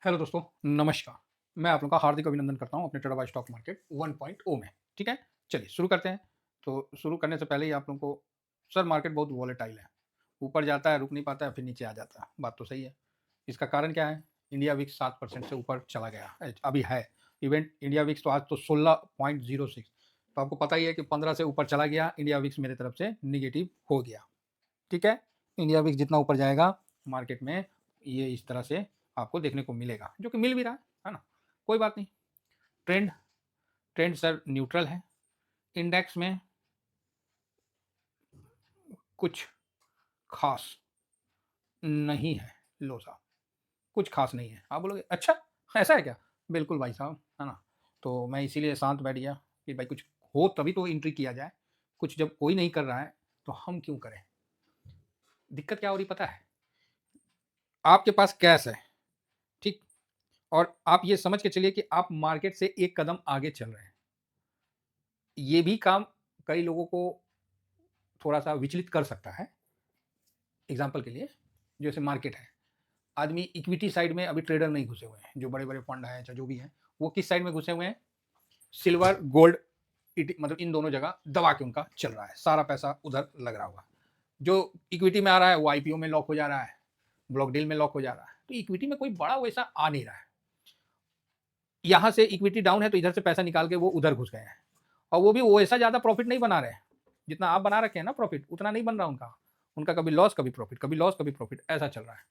Hello दोस्तों, नमस्कार। मैं आप लोगों का हार्दिक अभिनंदन करता हूँ अपने टेराबाइट स्टॉक मार्केट 1.0 में। ठीक है? चलिए शुरू करते हैं। तो शुरू करने से पहले ही आप लोगों को सर मार्केट बहुत वॉलेटाइल है। ऊपर जाता है, रुक नहीं पाता है, फिर नीचे आ जाता है। बात तो सही है। इसका कारण क्या है? इंडिया विक्स 7% से ऊपर चला गया अभी है। इवेंट इंडिया विक्स तो आज तो 16.06। तो आपको पता ही है कि 15 से ऊपर चला गया, इंडिया विक्स मेरे तरफ से नेगेटिव हो गया। ठीक है? इंडिया विक्स जितना ऊपर जाएगा मार्केट में, ये इस तरह से आपको देखने को मिलेगा, जो कि मिल भी रहा है ना? कोई बात नहीं। ट्रेंड ट्रेंड सर न्यूट्रल है। इंडेक्स में कुछ खास नहीं है। लो साहब, कुछ खास नहीं है। आप बोलोगे अच्छा ऐसा है क्या? बिल्कुल भाई साहब, है ना? तो मैं इसीलिए शांत बैठ गया कि भाई कुछ हो तभी तो एंट्री किया जाए। कुछ जब कोई नहीं कर रहा है तो हम क्यों करें? दिक्कत क्या हो रही पता है? आपके पास कैश है, ठीक? और आप ये समझ के चलिए कि आप मार्केट से एक कदम आगे चल रहे हैं। ये भी काम कई लोगों को थोड़ा-सा विचलित कर सकता है। एग्ज़ाम्पल के लिए, जैसे मार्केट है, आदमी इक्विटी साइड में अभी ट्रेडर नहीं घुसे हुए हैं, जो बड़े-बड़े फंड हैं, चाहे जो भी हैं, वो किस साइड में घुसे हुए हैं? सिल्वर, गोल्ड, मतलब इन दोनों जगह दबा के उनका चल रहा है, सारा पैसा उधर लग रहा हुआ। जो इक्विटी में आ रहा है, वो आईपीओ में लॉक हो जा रहा है, ब्लॉक डील में लॉक हो जा रहा है। तो इक्विटी में कोई बड़ा वैसा आ नहीं रहा है। यहाँ से इक्विटी डाउन है, तो इधर से पैसा निकाल के वो उधर घुस गए हैं, और वो भी वैसा ज़्यादा प्रॉफिट नहीं बना रहे हैं। जितना आप बना रखे हैं ना प्रॉफिट, उतना नहीं बन रहा उनका। उनका कभी लॉस कभी प्रॉफिट, कभी लॉस कभी प्रॉफिट, ऐसा चल रहा है।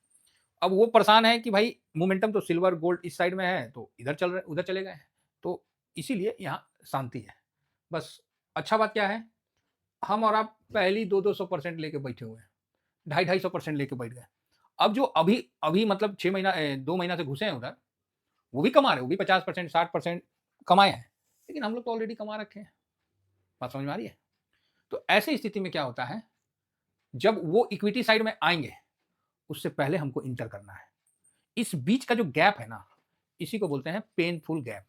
अब वो परेशान है कि भाई मोमेंटम तो सिल्वर गोल्ड इस साइड में है, तो इधर चल रहे उधर चले गए हैं। तो इसीलिए यहाँ शांति है। बस अच्छा बात क्या है, हम और आप पहले ही 200-200% लेके बैठे हुए हैं, 250-250% लेके बैठ गए। अब जो अभी अभी मतलब 6 महीना 2 महीना से घुसे हैं उधर, वो भी कमा रहे हैं, वो भी 50% 60% कमाए हैं, लेकिन हम लोग तो ऑलरेडी कमा रखे हैं। बात समझ में आ रही है? तो ऐसी स्थिति में क्या होता है, जब वो इक्विटी साइड में आएंगे, उससे पहले हमको इंटर करना है। इस बीच का जो गैप है ना, इसी को बोलते हैं पेनफुल गैप।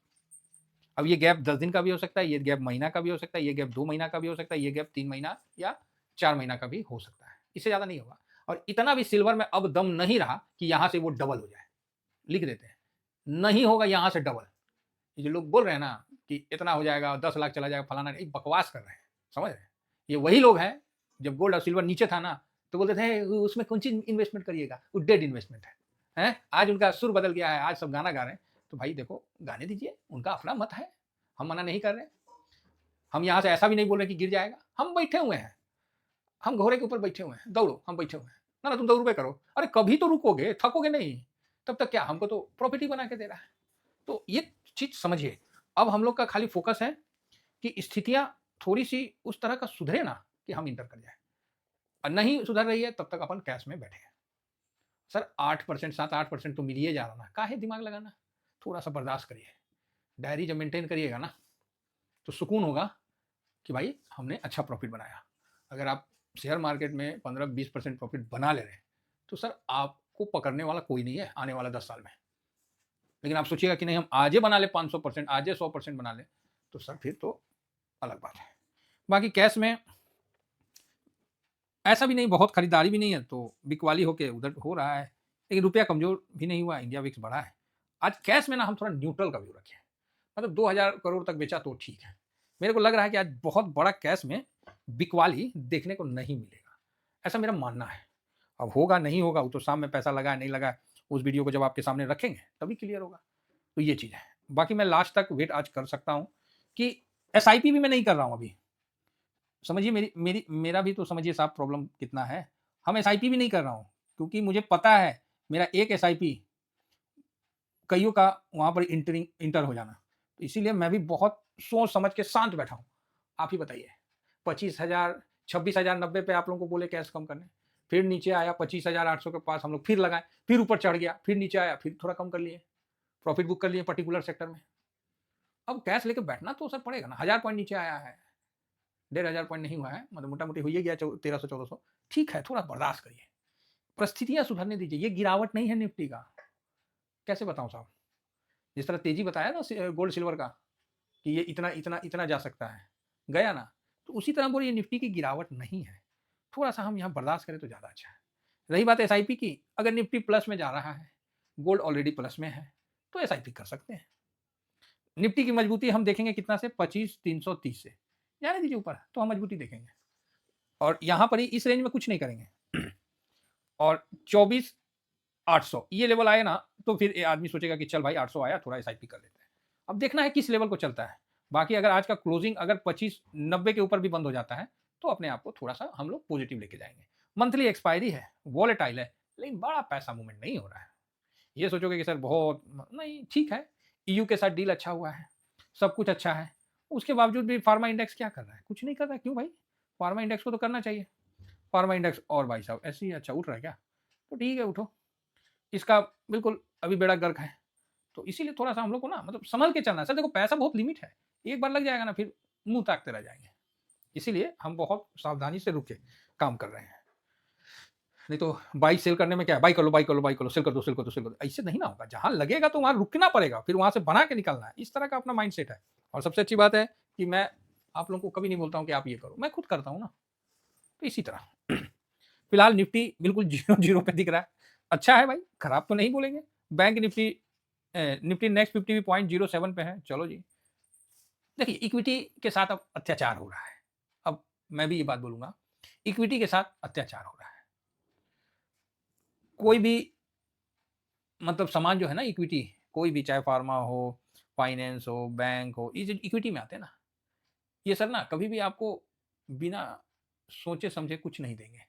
अब ये गैप 10 दिन का भी हो सकता है, ये गैप महीना का भी हो सकता है, ये गैप 2 महीना का भी हो सकता है, ये गैप 3 महीना या 4 महीना का भी हो सकता है। इससे ज़्यादा नहीं होगा। और इतना भी सिल्वर में अब दम नहीं रहा कि यहां से वो डबल हो जाए। लिख देते हैं, नहीं होगा यहां से डबल। ये जो लोग बोल रहे हैं ना कि इतना हो जाएगा, 10 लाख चला जाएगा, फलाना, एक बकवास कर रहे हैं। समझ रहे हैं? ये वही लोग हैं, जब गोल्ड और सिल्वर नीचे था ना, तो बोलते थे उसमें कौन सी इन्वेस्टमेंट करिएगा, वो डेड इन्वेस्टमेंट है। हैं? आज उनका सुर बदल गया है, आज सब गाना गा रहे हैं। तो भाई देखो, गाने दीजिए, उनका अपना मत है, हम मना नहीं कर रहे। हम यहाँ से ऐसा भी नहीं बोल रहे कि गिर जाएगा, हम बैठे हुए हैं, हम घोड़े के ऊपर बैठे हुए हैं, दौड़ो, हम बैठे हुए हैं। ना ना तुम दौड़ पे करो, अरे कभी तो रुकोगे, थकोगे नहीं, तब तक क्या, हमको तो प्रॉफिट ही बना के दे रहा है। तो ये चीज समझिए। अब हम लोग का खाली फोकस है कि स्थितियां थोड़ी सी उस तरह का सुधरे ना, कि हम इंटर कर जाए। और नहीं सुधर रही है, तब तक अपन कैश में बैठे हैं। सर 8% 7-8% तो मिलिए जा रहा ना, काहे दिमाग लगाना? थोड़ा सा बर्दाश्त करिए। डायरी जब मेंटेन करिएगा ना, तो सुकून होगा कि भाई हमने अच्छा प्रॉफिट बनाया। अगर आप शेयर मार्केट में 15-20% प्रॉफिट बना ले रहे हैं, तो सर आपको पकड़ने वाला कोई नहीं है आने वाला 10 साल में। लेकिन आप सोचिएगा कि नहीं हम आज ही बना ले 500%, आज ही 100% बना ले, तो सर फिर तो अलग बात है। बाकी कैश में ऐसा भी नहीं, बहुत खरीदारी भी नहीं है, तो बिकवाली होके उधर हो रहा है। लेकिन रुपया कमजोर भी नहीं हुआ, इंडिया विक्स बढ़ा है। आज कैश में ना हम थोड़ा न्यूट्रल का व्यू रखें। मतलब 2000 करोड़ तक बेचा तो ठीक है। मेरे को लग रहा है कि आज बहुत बड़ा कैश में बिकवाली देखने को नहीं मिलेगा, ऐसा मेरा मानना है। अब होगा नहीं होगा, वो तो शाम में पैसा लगा नहीं लगा, उस वीडियो को जब आपके सामने रखेंगे तभी क्लियर होगा। तो ये चीज़ है। बाकी मैं लास्ट तक वेट आज कर सकता हूँ कि एसआईपी भी मैं नहीं कर रहा हूँ अभी। समझिए मेरी मेरी मेरा भी तो समझिए साहब प्रॉब्लम कितना है। हम एसआईपी भी नहीं कर रहा हूँ, क्योंकि मुझे पता है मेरा एक एसआईपी कईयों का वहाँ पर इंटर हो जाना। तो इसीलिए मैं भी बहुत सोच समझ के शांत बैठा हूँ। आप ही बताइए, 25,000 26,000 90 पे आप लोगों को बोले कैश कम करने, फिर नीचे आया 25,800 के पास, हम लोग फिर लगाए, फिर ऊपर चढ़ गया, फिर नीचे आया, फिर थोड़ा कम कर लिए, प्रॉफिट बुक कर लिए पर्टिकुलर सेक्टर में। अब कैश लेके बैठना तो सर पड़ेगा ना। 1000 पॉइंट नीचे आया है, 1500 पॉइंट नहीं हुआ है, मतलब मोटा मोटी हो ही गया 1300-1400। ठीक है, थोड़ा बर्दाश्त करिए, परिस्थितियां सुधरने दीजिए। ये गिरावट नहीं है निफ्टी का। कैसे बताऊं साहब? जिस तरह तेजी बताया ना गोल्ड सिल्वर का, कि ये इतना इतना इतना जा सकता है, गया ना, तो उसी तरह बोलिए निफ्टी की गिरावट नहीं है। थोड़ा सा हम यहाँ बर्दाश्त करें तो ज़्यादा अच्छा है। रही बात एसआईपी की, अगर निफ्टी प्लस में जा रहा है, गोल्ड ऑलरेडी प्लस में है, तो एसआईपी कर सकते हैं। निफ्टी की मजबूती हम देखेंगे कितना से 25,330 से, जाने दीजिए ऊपर तो हम मजबूती देखेंगे, और यहाँ पर ही इस रेंज में कुछ नहीं करेंगे और 24,800 ये लेवल आए ना, तो फिर ये आदमी सोचेगा कि चल भाई 800 आया, थोड़ा एसआईपी कर लेते हैं। अब देखना है किस लेवल को चलता है। बाकी अगर आज का क्लोजिंग अगर 25,90 के ऊपर भी बंद हो जाता है, तो अपने आप को थोड़ा सा हम लोग पॉजिटिव लेके जाएंगे। मंथली एक्सपायरी है, वॉलेटाइल है, लेकिन बड़ा पैसा मूवमेंट नहीं हो रहा है। ये सोचोगे कि सर बहुत नहीं, ठीक है, ईयू के साथ डील अच्छा हुआ है, सब कुछ अच्छा है, उसके बावजूद भी फार्मा इंडेक्स क्या कर रहा है? कुछ नहीं कर रहा है। क्यों भाई? फार्मा इंडेक्स को तो करना चाहिए। फार्मा इंडेक्स और भाई साहब ऐसे ही अच्छा उठ रहा है क्या? तो ठीक है, उठो। इसका बिल्कुल अभी बेड़ा गर्क है, तो इसीलिए थोड़ा सा हम लोग को ना मतलब संभल के चलना है। सर देखो पैसा बहुत लिमिट है, एक बार लग जाएगा ना फिर मुंह ताकते रह जाएंगे। इसीलिए हम बहुत सावधानी से रुक के काम कर रहे हैं। नहीं तो बाई सेल करने में क्या है, बाई कर लो, बाई कर लो, बाई कर लो, सेल कर दो, सेल कर दो, सेल कर दो, ऐसे नहीं ना होगा। जहां लगेगा तो वहां रुकना पड़ेगा, फिर वहां से बना के निकलना है। इस तरह का अपना माइंड सेट है। और सबसे अच्छी बात है कि मैं आप लोगों को कभी नहीं बोलता हूं कि आप ये करो, मैं खुद करता हूं ना। तो इसी तरह फिलहाल निफ्टी बिल्कुल जीरो जीरो पे दिख रहा है, अच्छा है भाई, खराब तो नहीं बोलेंगे। बैंक निफ्टी निफ्टी नेक्स्ट 50 भी 0.07 पे है। चलो जी, देखिए इक्विटी के साथ अब अत्याचार हो रहा है। अब मैं भी ये बात बोलूंगा, इक्विटी के साथ अत्याचार हो रहा है। कोई भी मतलब सामान जो है ना, इक्विटी कोई भी, चाहे फार्मा हो, फाइनेंस हो, बैंक हो, ये जो इक्विटी में आते हैं ना, ये सर ना कभी भी आपको बिना सोचे समझे कुछ नहीं देंगे,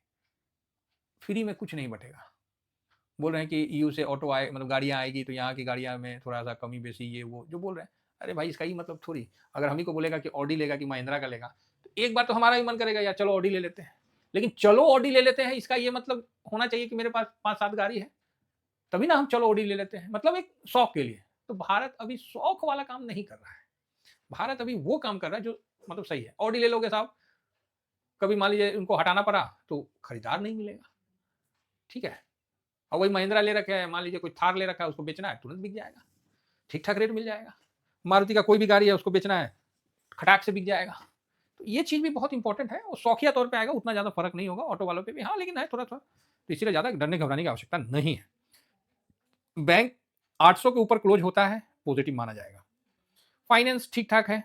फ्री में कुछ नहीं बटेगा। बोल रहे हैं कि ईयू से ऑटो आए, मतलब गाड़ियाँ आएगी तो यहाँ की गाड़ियाँ में थोड़ा-सा कमी बेसी ये वो जो बोल रहे हैं। अरे भाई इसका ही मतलब थोड़ी, अगर हम ही को बोलेगा कि ऑडी लेगा कि महिंद्रा का लेगा, तो एक बार तो हमारा भी मन करेगा यार चलो ऑडी ले लेते हैं। लेकिन चलो ऑडी ले लेते हैं, इसका ये मतलब होना चाहिए कि मेरे पास 5-7 गाड़ी है, तभी ना हम चलो ऑडी ले लेते हैं, मतलब एक शौक के लिए। तो भारत अभी शौक वाला काम नहीं कर रहा है। भारत अभी वो काम कर रहा है जो मतलब सही है। ऑडी ले लोगे साहब, कभी मान लीजिए उनको हटाना पड़ा तो खरीदार नहीं मिलेगा, ठीक है? और वही महिंद्रा ले रखा है, मान लीजिए कोई थार ले रखा है, उसको बेचना है, तुरंत बिक जाएगा, ठीक ठाक रेट मिल जाएगा। मारुति का कोई भी गाड़ी है, उसको बेचना है, खटाक से बिक जाएगा। तो ये चीज़ भी बहुत इंपॉर्टेंट है, और शौकिया तौर पे आएगा, उतना ज़्यादा फर्क नहीं होगा ऑटो वालों पे भी, हाँ लेकिन है थोड़ा थोड़ा, तो इसीलिए ज़्यादा डरने घबराने की आवश्यकता नहीं है। बैंक 800 के ऊपर क्लोज होता है, पॉजिटिव माना जाएगा। फाइनेंस ठीक ठाक है,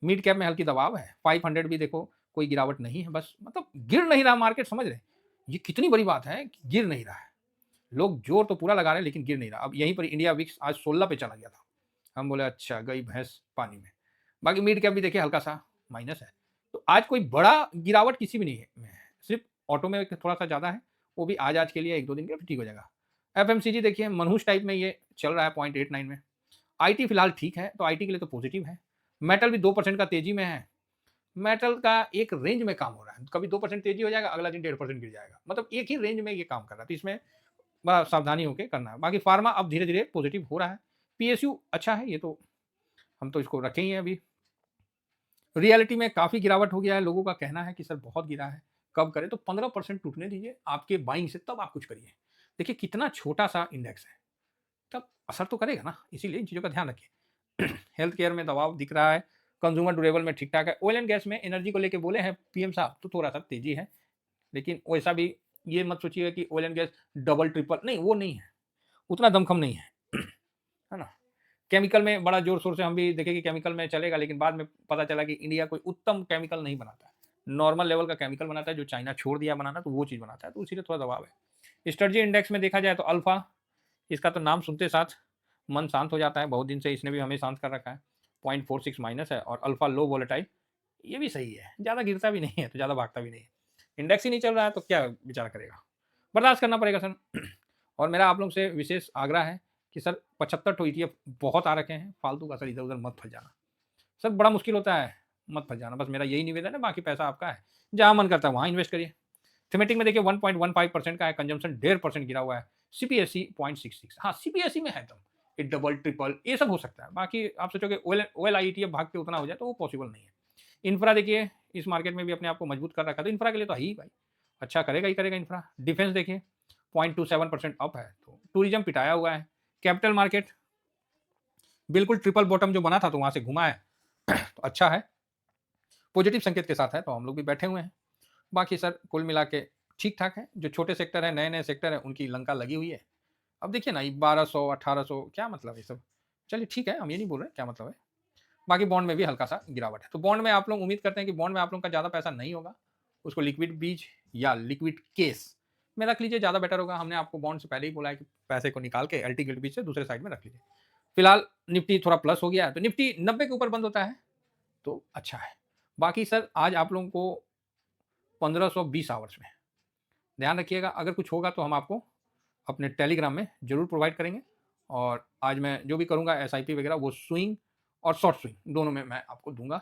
मिड कैप में हल्की दबाव है, 500 भी देखो कोई गिरावट नहीं है, बस मतलब गिर नहीं रहा मार्केट, समझ रहे हैं? ये कितनी बड़ी बात है कि गिर नहीं रहा है। लोग जोर तो पूरा लगा रहे हैं लेकिन गिर नहीं रहा। अब यहीं पर इंडिया विक्स आज 16 पे चला गया था, हम बोले अच्छा गई भैंस पानी में। बाकी मिड कैप भी देखिए हल्का सा माइनस है, तो आज कोई बड़ा गिरावट किसी भी नहीं है में है। सिर्फ ऑटो में थोड़ा सा ज़्यादा है, वो भी आज के लिए 1-2 दिन के लिए ठीक हो जाएगा। एफएमसीजी देखिए मनहूस टाइप में ये चल रहा है 0.89 में। आईटी फिलहाल ठीक है, तो आईटी के लिए तो पॉजिटिव है। मेटल भी 2% का तेजी में है। मेटल का एक रेंज में काम हो रहा है, कभी 2% तेजी हो जाएगा, अगला दिन 1.5% गिर जाएगा, मतलब एक ही रेंज में ये काम कर रहा है, तो इसमें बड़ा सावधानी होकर करना है। बाकी फार्मा अब धीरे धीरे पॉजिटिव हो रहा है। पीएसयू अच्छा है, ये तो हम तो इसको रखे ही हैं अभी। रियलिटी में काफ़ी गिरावट हो गया है, लोगों का कहना है कि सर बहुत गिरा है, कब करें? तो 15% टूटने दीजिए आपके बाइंग से, तब आप कुछ करिए। देखिए कितना छोटा सा इंडेक्स है, तब असर तो करेगा ना, इसीलिए इन चीज़ों का ध्यान रखिए। हेल्थ केयर में दबाव दिख रहा है, कंज्यूमर ड्यूरेबल में ठीक ठाक है। ऑयल एंड गैस में एनर्जी को लेके बोले हैं पीएम साहब, तो थोड़ा सा तेजी है, लेकिन वैसा भी ये मत सोचिए कि oil and gas double triple, नहीं वो नहीं है, उतना दमखम नहीं है, है ना? केमिकल में बड़ा जोर शोर से हम भी देखें कि केमिकल में चलेगा, लेकिन बाद में पता चला कि इंडिया कोई उत्तम केमिकल नहीं बनाता है, नॉर्मल लेवल का केमिकल बनाता है, जो चाइना छोड़ दिया बनाना, तो वो चीज़ बनाता है, तो इसीलिए थोड़ा दबाव है। स्ट्रेटजी इंडेक्स में देखा जाए तो अल्फा, इसका तो नाम सुनते साथ मन शांत हो जाता है, बहुत दिन से इसने भी हमें शांत कर रखा है, 0.46 माइनस है, और अल्फा लो वोलेटाइल, ये भी सही है, ज़्यादा गिरता भी नहीं है तो ज़्यादा भागता भी नहीं है। इंडेक्स ही नहीं चल रहा है तो क्या विचार करेगा, बर्दाश्त करना पड़ेगा सर। और मेरा आप लोग से विशेष आग्रह है कि सर 75 तो ईटीएफ बहुत आ रखे हैं, फालतू का सर इधर उधर मत फंस जाना, सर बड़ा मुश्किल होता है, मत फंस जाना, बस मेरा यही निवेदन है। बाकी पैसा आपका है, जहाँ मन करता है वहाँ इन्वेस्ट करिए। थीमेटिक में देखिए 1.15% का है, कंजम्पशन 1.5% गिरा हुआ है, सीपीएससी 0.66, हाँ सीपीएससी में है दम, ये डबल ट्रिपल ये सब हो सकता है। बाकी आप सोचोगे ओएल आईटीएफ भाग के उतना हो जाए, तो वो पॉसिबल नहीं है। इंफ्रा देखिए इस मार्केट में भी अपने आप को मजबूत कर रखा, तो इंफ्रा के लिए तो है ही भाई, अच्छा करेगा ही करेगा इंफ्रा। डिफेंस देखिए 0.27% अप है, तो टूरिज्म पिटाया हुआ है। कैपिटल मार्केट बिल्कुल ट्रिपल बॉटम जो बना था तो वहां से घुमा है, तो अच्छा है, पॉजिटिव संकेत के साथ है, तो हम लोग भी बैठे हुए हैं। बाकी सर कुल मिला के ठीक ठाक है, जो छोटे सेक्टर है, नए नए सेक्टर है, उनकी लंका लगी हुई है। अब देखिए ना, ये 1200, 1800 क्या मतलब है ये सब? चलिए ठीक है, हम ये नहीं बोल रहे क्या मतलब है। बाकी बॉन्ड में भी हल्का-सा गिरावट है। तो बॉन्ड में आप लोग उम्मीद करते हैं कि बॉन्ड में आप लोगों का ज़्यादा पैसा नहीं होगा। उसको लिक्विड बीज या लिक्विड केस में रख लीजिए, ज़्यादा बेटर होगा। हमने आपको बॉन्ड से पहले ही बोला है कि पैसे को निकाल के एल्टी गिल्ट बीज से दूसरे साइड में रख लीजिए। फिलहाल निफ्टी थोड़ा प्लस हो गया है, तो निफ्टी 90 के ऊपर बंद होता है, तो अच्छा है। बाकी सर आज आप लोगों को 1520 आवर्स में ध्यान रखिएगा, अगर कुछ होगा तो हम आपको अपने टेलीग्राम में ज़रूर प्रोवाइड करेंगे। और आज मैं जो भी करूँगा एसआईपी वगैरह वो स्विंग और शॉर्ट स्विंग दोनों में मैं आपको दूँगा।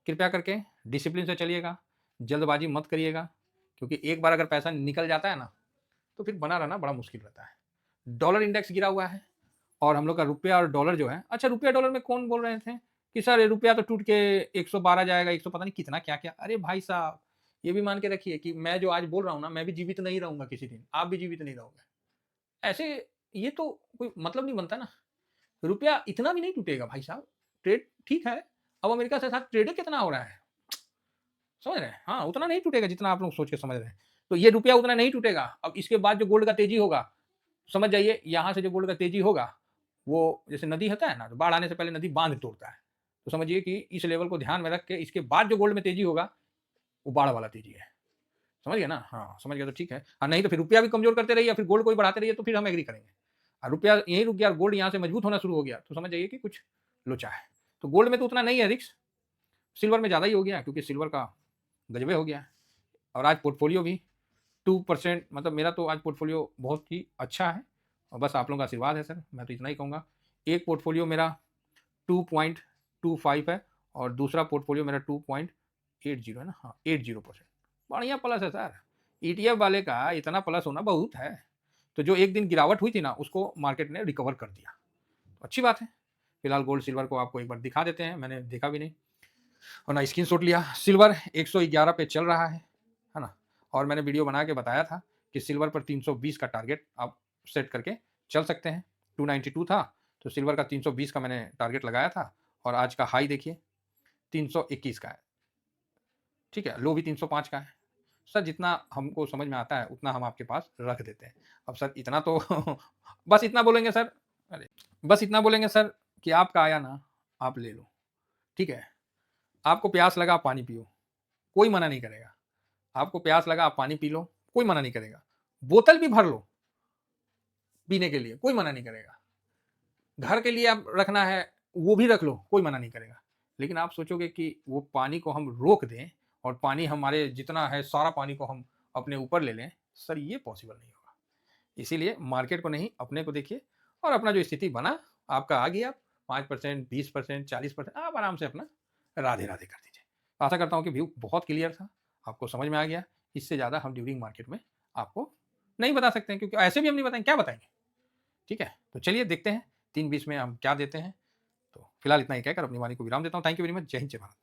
कृपया करके डिसिप्लिन से चलिएगा, जल्दबाजी मत करिएगा, क्योंकि एक बार अगर पैसा निकल जाता है ना, तो फिर बना रहना बड़ा मुश्किल रहता है। डॉलर इंडेक्स गिरा हुआ है और हम लोग का रुपया और डॉलर जो है, अच्छा रुपया डॉलर में कौन बोल रहे थे कि सर ये रुपया तो टूट के 112 जाएगा, 100 पता नहीं कितना क्या-क्या। अरे भाई साहब, ये भी मान के रखिए कि मैं जो आज बोल रहा हूँ ना, मैं भी जीवित नहीं रहूँगा किसी दिन, आप भी जीवित नहीं रहोगे। ऐसे ये तो कोई मतलब नहीं बनता ना। रुपया इतना भी नहीं टूटेगा भाई साहब। ट्रेड ठीक है, अब अमेरिका के साथ ट्रेड कितना हो रहा है, समझ रहे हैं? हाँ, उतना नहीं टूटेगा जितना आप लोग सोच के समझ रहे हैं। तो ये रुपया उतना नहीं टूटेगा। अब इसके बाद जो गोल्ड का तेज़ी होगा, समझ जाइए यहाँ से जो गोल्ड का तेज़ी होगा, वो जैसे नदी होता है ना, तो बाढ़ आने से पहले नदी बाँध तोड़ता है। तो समझिए कि इस लेवल को ध्यान में रख के इसके बाद जो गोल्ड में तेज़ी होगा, वो बाढ़ वाला तेज़ी है। समझ गए ना? हाँ, समझ गए तो ठीक है। नहीं तो फिर रुपया भी कमज़ोर करते रहिए या फिर गोल्ड को भी बढ़ाते रहिए, तो फिर हम एग्री करेंगे। रुपया यहीं रुक गया और गोल्ड यहाँ से मजबूत होना शुरू हो गया, तो समझ जाइए कि कुछ लोचा है। तो गोल्ड में तो उतना नहीं है रिस्क, सिल्वर में ज़्यादा ही हो गया क्योंकि सिल्वर का गजबे हो गया है। और आज पोर्टफोलियो भी 2% मतलब मेरा तो आज पोर्टफोलियो बहुत ही अच्छा है और बस आप लोगों का आशीर्वाद है सर, मैं तो इतना ही कहूँगा। एक पोर्टफोलियो मेरा 2.25 है और दूसरा पोर्टफोलियो मेरा 2.80 है ना, हाँ 80%। बढ़िया प्लस है सर। ईटीएफ वाले का इतना प्लस होना बहुत है। तो जो एक दिन गिरावट हुई थी ना, उसको मार्केट ने रिकवर कर दिया। तो अच्छी बात है। फिलहाल गोल्ड सिल्वर को आपको एक बार दिखा देते हैं, मैंने देखा भी नहीं और ना स्क्रीनशॉट लिया। सिल्वर 111 पे चल रहा है ना? और मैंने वीडियो बना के बताया था कि सिल्वर पर 320 का टारगेट आप सेट करके चल सकते हैं। 292 था, तो सिल्वर का 320 का मैंने टारगेट लगाया था और आज का हाई देखिए 321 का है। ठीक है, लो भी 305 का है। सर जितना हमको समझ में आता है उतना हम आपके पास रख देते हैं। अब सर इतना तो बस इतना बोलेंगे सर, अरे! बस इतना बोलेंगे सर कि आपका आया ना, आप ले लो, ठीक है? आपको प्यास लगा आप पानी पियो, कोई मना नहीं करेगा। आपको प्यास लगा आप पानी पी लो, कोई मना नहीं करेगा। बोतल भी भर लो पीने के लिए, कोई मना नहीं करेगा। घर के लिए आप रखना है, वो भी रख लो, कोई मना नहीं करेगा। लेकिन आप सोचोगे कि वो पानी को हम रोक दें और पानी हमारे जितना है सारा पानी को हम अपने ऊपर ले लें, सर ये पॉसिबल नहीं होगा। इसीलिए मार्केट को नहीं, अपने को देखिए और अपना जो स्थिति बना, आपका आ गया 5%, 20%, 40% आप आराम से अपना राधे-राधे कर दीजिए। आशा करता हूँ कि व्यू बहुत क्लियर था, आपको समझ में आ गया। इससे ज़्यादा हम ड्यूरिंग मार्केट में आपको नहीं बता सकते हैं क्योंकि ऐसे भी हम नहीं बताएँगे, क्या बताएँगे? ठीक है? तो चलिए देखते हैं 3:20 में हम क्या देते हैं। तो फिलहाल इतना ही कहकर अपनी वाणी को विराम देता हूँ। Thank you very much. जय हिंद, जय भारत।